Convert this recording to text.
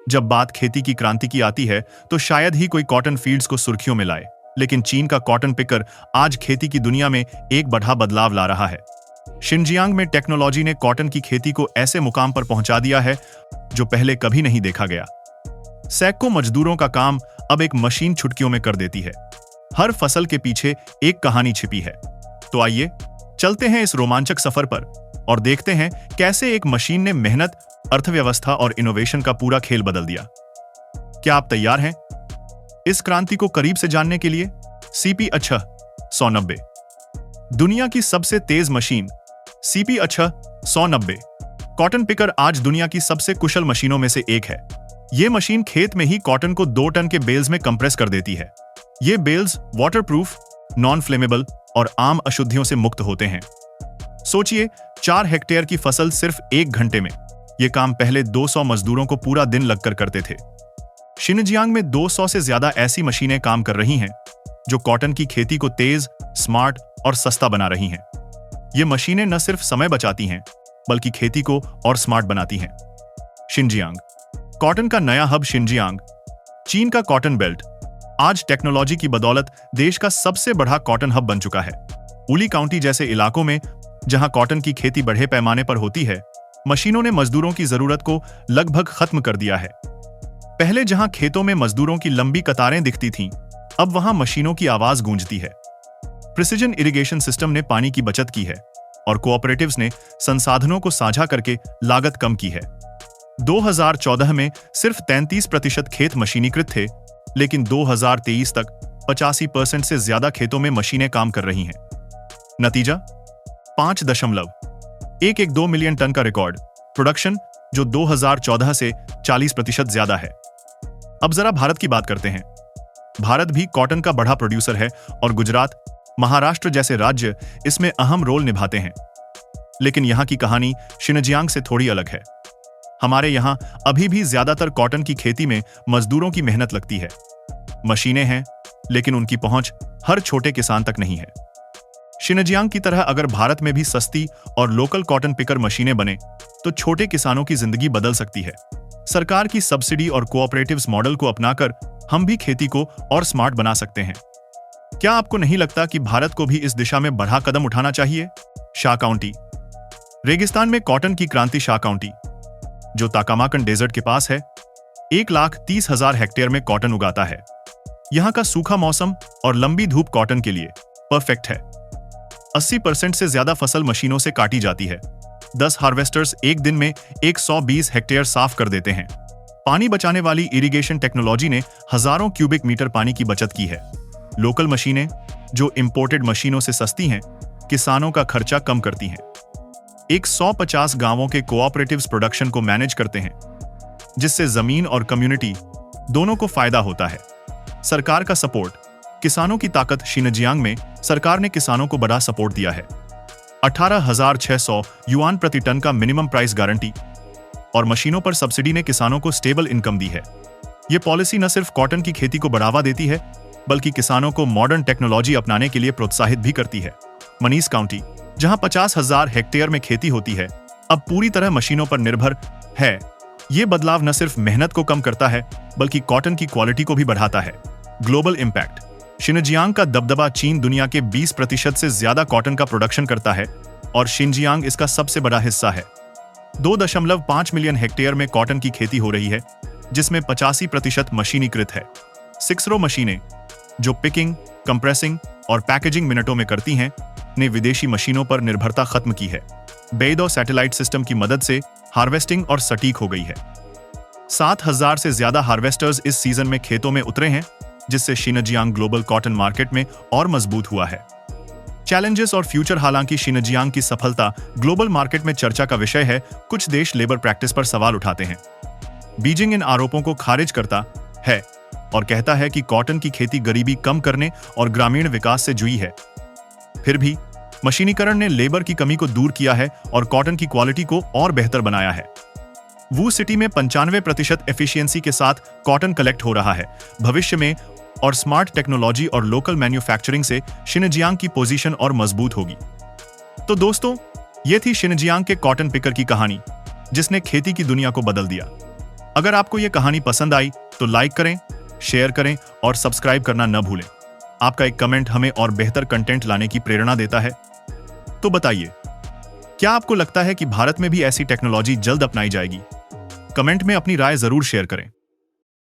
जब बात खेती की क्रांति की आती है तो शायद ही कोई कॉटन फील्ड्स को सुर्खियों में लाए, लेकिन चीन का कॉटन पिकर आज खेती की दुनिया में एक बड़ा बदलाव ला रहा है। शिनजियांग में टेक्नोलॉजी ने कॉटन की खेती को ऐसे मुकाम पर पहुंचा दिया है जो पहले कभी नहीं देखा गया। सैकड़ों मजदूरों का काम अब एक मशीन चुटकियों में कर देती है। हर फसल के पीछे एक कहानी छिपी है। तो आइए चलते हैं इस रोमांचक सफर पर और देखते हैं कैसे एक मशीन ने मेहनत, अर्थव्यवस्था और इनोवेशन का पूरा खेल बदल दिया। क्या आप तैयार हैं इस क्रांति को करीब से जानने के लिए? CP-190 दुनिया की सबसे तेज मशीन। CP-190 कॉटन पिकर आज दुनिया की सबसे कुशल मशीनों में से एक है। यह मशीन खेत में ही कॉटन को 2 टन के बेल्स में कंप्रेस कर देती है। ये बेल्स वाटरप्रूफ, नॉन फ्लेमेबल और आम अशुद्धियों से मुक्त होते हैं। सोचिए, 4 हेक्टेयर की फसल सिर्फ 1 घंटे में। यह काम पहले 200 मजदूरों को पूरा दिन लगकर करते थे। शिनजियांग में 200 से ज्यादा ऐसी मशीनें काम कर रही हैं जो कॉटन की खेती को तेज, स्मार्ट और सस्ता बना रही हैं। ये मशीनें न सिर्फ समय बचाती हैं बल्कि खेती को और स्मार्ट बनाती हैं। शिनजियांग कॉटन का नया हब। शिनजियांग चीन का कॉटन बेल्ट आज टेक्नोलॉजी की बदौलत देश का सबसे बड़ा कॉटन हब बन चुका है। उली काउंटी जैसे इलाकों में जहां कॉटन की खेती बड़े पैमाने पर होती है, मशीनों ने मजदूरों की जरूरत को लगभग खत्म कर दिया है। पहले जहां खेतों में मजदूरों की लंबी कतारें दिखती थीं, अब वहां मशीनों की आवाज गूंजती है। प्रिसिजन इरिगेशन सिस्टम ने पानी की बचत की है और कोऑपरेटिव्स ने संसाधनों को साझा करके लागत कम की है। 2014 में सिर्फ 33% खेत मशीनीकृत थे, लेकिन 2023 तक 85% से ज्यादा खेतों में मशीनें काम कर रही हैं। नतीजा 5.112 मिलियन टन का रिकॉर्ड प्रोडक्शन, जो 2014 से 40% ज्यादा है। अब जरा भारत की बात करते हैं। भारत भी कॉटन का बड़ा प्रोड्यूसर है और गुजरात, महाराष्ट्र जैसे राज्य इसमें अहम रोल निभाते हैं। लेकिन यहां की कहानी शिनजियांग से थोड़ी अलग है। हमारे यहां अभी भी ज्यादातर कॉटन की खेती में मजदूरों की मेहनत लगती है। मशीनें हैं, लेकिन उनकी पहुंच हर छोटे किसान तक नहीं है। शिनजियांग की तरह अगर भारत में भी सस्ती और लोकल कॉटन पिकर मशीनें बने तो छोटे किसानों की जिंदगी बदल सकती है। सरकार की सब्सिडी और कोऑपरेटिव्स मॉडल को अपनाकर हम भी खेती को और स्मार्ट बना सकते हैं। क्या आपको नहीं लगता कि भारत को भी इस दिशा में बड़ा कदम उठाना चाहिए? शा काउंटी रेगिस्तान में कॉटन की क्रांति। शा काउंटी, जो ताकामाकन डेजर्ट के पास है, 1,30,000 हेक्टेयर में कॉटन उगाता है। यहां का सूखा मौसम और लंबी धूप कॉटन के लिए परफेक्ट है। 80% से ज्यादा फसल मशीनों से काटी जाती है। 10 हार्वेस्टर्स एक दिन में 120 हेक्टेयर साफ कर देते हैं। पानी बचाने वाली इरिगेशन टेक्नोलॉजी ने हजारों क्यूबिक मीटर पानी की बचत की है। लोकल मशीनें, जो इंपोर्टेड मशीनों से सस्ती हैं, किसानों का खर्चा कम करती हैं। 150 गांवों के कोऑपरेटिव्स प्रोडक्शन को मैनेज करते हैं, जिससे जमीन और कम्युनिटी दोनों को फायदा होता है। सरकार का सपोर्ट, किसानों की ताकत। शिनजियांग में सरकार ने किसानों को बड़ा सपोर्ट दिया है। 18,600 युआन प्रति टन का मिनिमम प्राइस गारंटी और मशीनों पर सब्सिडी ने किसानों को स्टेबल इनकम दी है। यह पॉलिसी न सिर्फ कॉटन की खेती को बढ़ावा देती है, बल्कि किसानों को मॉडर्न टेक्नोलॉजी अपनाने के लिए प्रोत्साहित भी करती है। मनीस काउंटी, जहां 50,000 हेक्टेयर में खेती होती है, अब पूरी तरह मशीनों पर निर्भर है। यह बदलाव न सिर्फ मेहनत को कम करता है, बल्कि कॉटन की क्वालिटी को भी बढ़ाता है। ग्लोबल इंपैक्ट, शिनजियांग का दबदबा। चीन दुनिया के 20% से ज्यादा कॉटन का प्रोडक्शन करता है और शिनजियांग इसका सबसे बड़ा हिस्सा है। 2.5 मिलियन हेक्टेयर में कॉटन की खेती हो रही है, जिसमें 85% मशीनीकृत है। 6रो मशीनें, जो पिकिंग, कंप्रेसिंग और पैकेजिंग मिनटों में करती हैं, ने विदेशी मशीनों पर निर्भरता खत्म की है। बेइडो सैटेलाइट सिस्टम की मदद से हार्वेस्टिंग और सटीक हो गई है। 7,000 से ज्यादा हार्वेस्टर्स इस सीजन में खेतों में उतरे हैं, जिससे शिनजियांग ग्लोबल कॉटन मार्केट में और मजबूत हुआ है। चैलेंजेस और फ्यूचर। हालांकि शिनजियांग की सफलता ग्लोबल मार्केट में चर्चा का विषय है, कुछ देश लेबर प्रैक्टिस पर सवाल उठाते हैं। बीजिंग इन आरोपों को खारिज करता है और कहता है कि कॉटन की खेती गरीबी कम करने और ग्रामीण विकास से जुड़ी है। फिर भी मशीनीकरण ने लेबर की कमी को दूर किया है और कॉटन की क्वालिटी को और बेहतर बनाया है। वू सिटी में 95% एफिशिएंसी के साथ कॉटन कलेक्ट हो रहा है। भविष्य में और स्मार्ट टेक्नोलॉजी और लोकल मैन्युफैक्चरिंग से शिनजियांग की पोजीशन और मजबूत होगी। तो दोस्तों, ये थी शिनजियांग के कॉटन पिकर की कहानी, जिसने खेती की दुनिया को बदल दिया। अगर आपको यह कहानी पसंद आई तो लाइक करें, शेयर करें और सब्सक्राइब करना न भूलें। आपका एक कमेंट हमें और बेहतर कंटेंट लाने की प्रेरणा देता है। तो बताइए, क्या आपको लगता है कि भारत में भी ऐसी टेक्नोलॉजी जल्द अपनाई जाएगी? कमेंट में अपनी राय जरूर शेयर करें।